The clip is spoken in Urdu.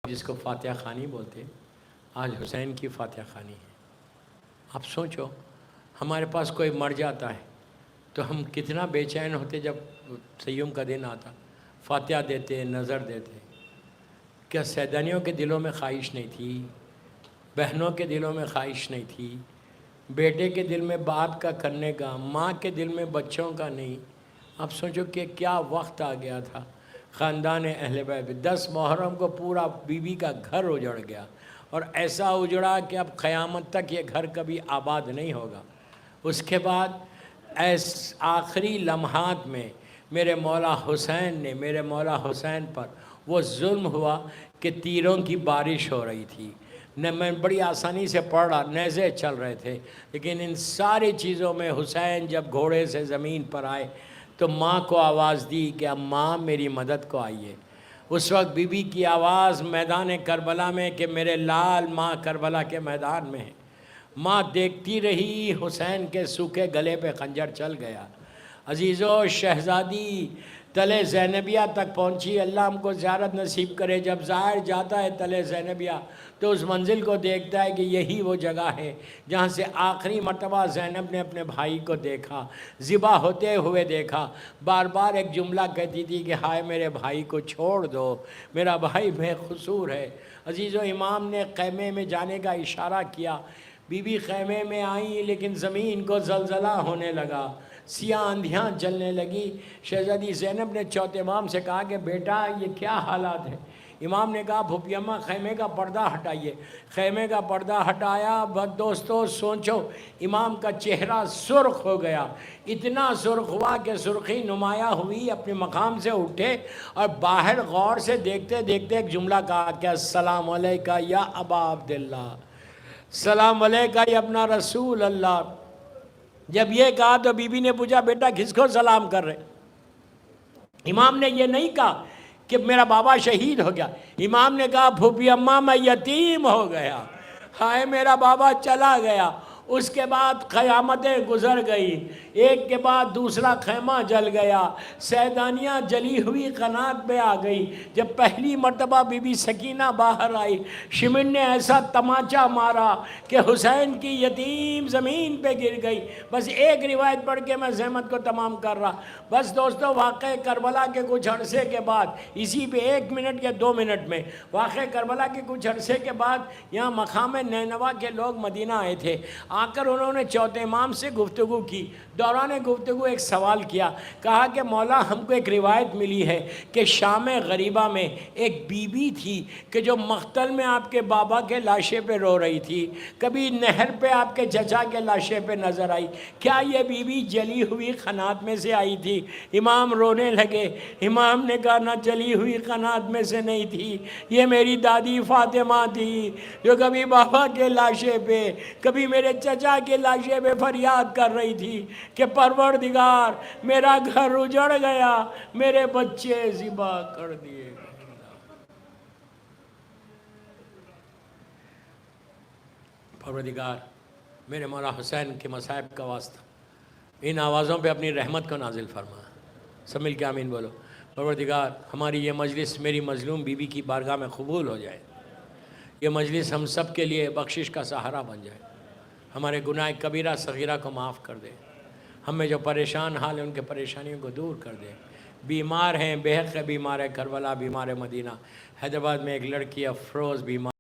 جس کو فاتحہ خوانی بولتے ہیں، آج حسین کی فاتحہ خوانی ہے۔ آپ سوچو، ہمارے پاس کوئی مر جاتا ہے تو ہم کتنا بے چین ہوتے جب سیوم کا دن آتا، فاتحہ دیتے، نظر دیتے۔ کیا سیدانیوں کے دلوں میں خواہش نہیں تھی؟ بہنوں کے دلوں میں خواہش نہیں تھی؟ بیٹے کے دل میں باپ کا کرنے کا، ماں کے دل میں بچوں کا نہیں؟ آپ سوچو کہ کیا وقت آ گیا تھا۔ خاندان اہل بیت 10 محرم کو پورا بیوی کا گھر اجڑ گیا، اور ایسا اجڑا کہ اب قیامت تک یہ گھر کبھی آباد نہیں ہوگا۔ اس کے بعد آخری لمحات میں میرے مولا حسین پر وہ ظلم ہوا کہ تیروں کی بارش ہو رہی تھی۔ میں بڑی آسانی سے پڑھ رہا، نیزے چل رہے تھے، لیکن ان ساری چیزوں میں حسین جب گھوڑے سے زمین پر آئے تو ماں کو آواز دی کہ اب ماں میری مدد کو آئیے۔ اس وقت بی بی کی آواز میدان کربلا میں کہ میرے لال ماں کربلا کے میدان میں ہے۔ ماں دیکھتی رہی، حسین کے سوکھے گلے پہ خنجر چل گیا۔ عزیزو، شہزادی تلے زینبیہ تک پہنچی۔ اللہ ہم کو زیارت نصیب کرے۔ جب ظاہر جاتا ہے تلے زینبیہ تو اس منزل کو دیکھتا ہے کہ یہی وہ جگہ ہے جہاں سے آخری مرتبہ زینب نے اپنے بھائی کو دیکھا، ذبح ہوتے ہوئے دیکھا۔ بار بار ایک جملہ کہتی تھی کہ ہائے میرے بھائی کو چھوڑ دو، میرا بھائی بے قصور ہے۔ عزیزو، امام نے خیمے میں جانے کا اشارہ کیا۔ بی بی خیمے میں آئیں، لیکن زمین کو زلزلہ ہونے لگا، سیاہ آندھیاں چلنے لگی۔ شہزادی زینب نے چوتھے امام سے کہا کہ بیٹا یہ کیا حالات ہیں؟ امام نے کہا پھوپھی اماں خیمے کا پردہ ہٹائیے۔ خیمے کا پردہ ہٹایا۔ بس دوستو سوچو، امام کا چہرہ سرخ ہو گیا، اتنا سرخ ہوا کہ سرخی نمایاں ہوئی، اپنے مقام سے اٹھے اور باہر غور سے دیکھتے دیکھتے ایک جملہ کہا کہ السلام علیکہ یا ابا عبداللہ، سلام علیکہ یا ابن رسول اللہ۔ جب یہ کہا تو بی بی نے پوچھا بیٹا کس کو سلام کر رہے؟ امام نے یہ نہیں کہا کہ میرا بابا شہید ہو گیا، امام نے کہا پھوپھی اماں میں یتیم ہو گیا، ہائے میرا بابا چلا گیا۔ اس کے بعد قیامتیں گزر گئی، ایک کے بعد دوسرا خیمہ جل گیا، سیدانیاں جلی ہوئی قنات پہ آ گئی۔ جب پہلی مرتبہ بی بی سکینہ باہر آئی، شمن نے ایسا تماچا مارا کہ حسین کی یتیم زمین پہ گر گئی۔ بس ایک روایت پڑھ کے میں زحمت کو تمام کر رہا۔ بس دوستو، واقعہ کربلا کے کچھ عرصے کے بعد، اسی پہ 1 منٹ یا 2 منٹ میں، واقعہ کربلا کے کچھ عرصے کے بعد یہاں مقام نینوا کے لوگ مدینہ آئے تھے۔ آ کر انہوں نے چوتھے امام سے گفتگو کی۔ دوران گفتگو ایک سوال کیا، کہا کہ مولا ہم کو ایک روایت ملی ہے کہ شام غریبہ میں ایک بی بی تھی کہ جو مقتل میں آپ کے بابا کے لاشے پہ رو رہی تھی، کبھی نہر پہ آپ کے چچا کے لاشے پہ نظر آئی، کیا یہ بی بی جلی ہوئی قنات میں سے آئی تھی؟ امام رونے لگے۔ امام نے کہا نہ جلی ہوئی قنات میں سے نہیں تھی، یہ میری دادی فاطمہ تھی جو کبھی بابا کے لاشے پہ، کبھی میرے چچا کے لاشے پہ فریاد کر رہی تھی کہ پروردگار میرا گھر اجڑ گیا، میرے بچے ذبح کر دیے گئے۔ پروردگار میرے مولا حسین کے مصائب کا واسطہ ان آوازوں پہ اپنی رحمت کو نازل فرما۔ سب مل کے آمین بولو۔ پروردگار ہماری یہ مجلس میری مظلوم بی بی کی بارگاہ میں قبول ہو جائے، یہ مجلس ہم سب کے لیے بخشش کا سہارا بن جائے، ہمارے گناہ کبیرہ صغیرہ کو معاف کر دے، ہم میں جو پریشان حال ہیں ان کے پریشانیوں کو دور کر دے۔ بیمار ہیں، بے حق بیمار ہے، کربلا بیمار ہے، مدینہ حیدرآباد میں ایک لڑکی افروز بیمار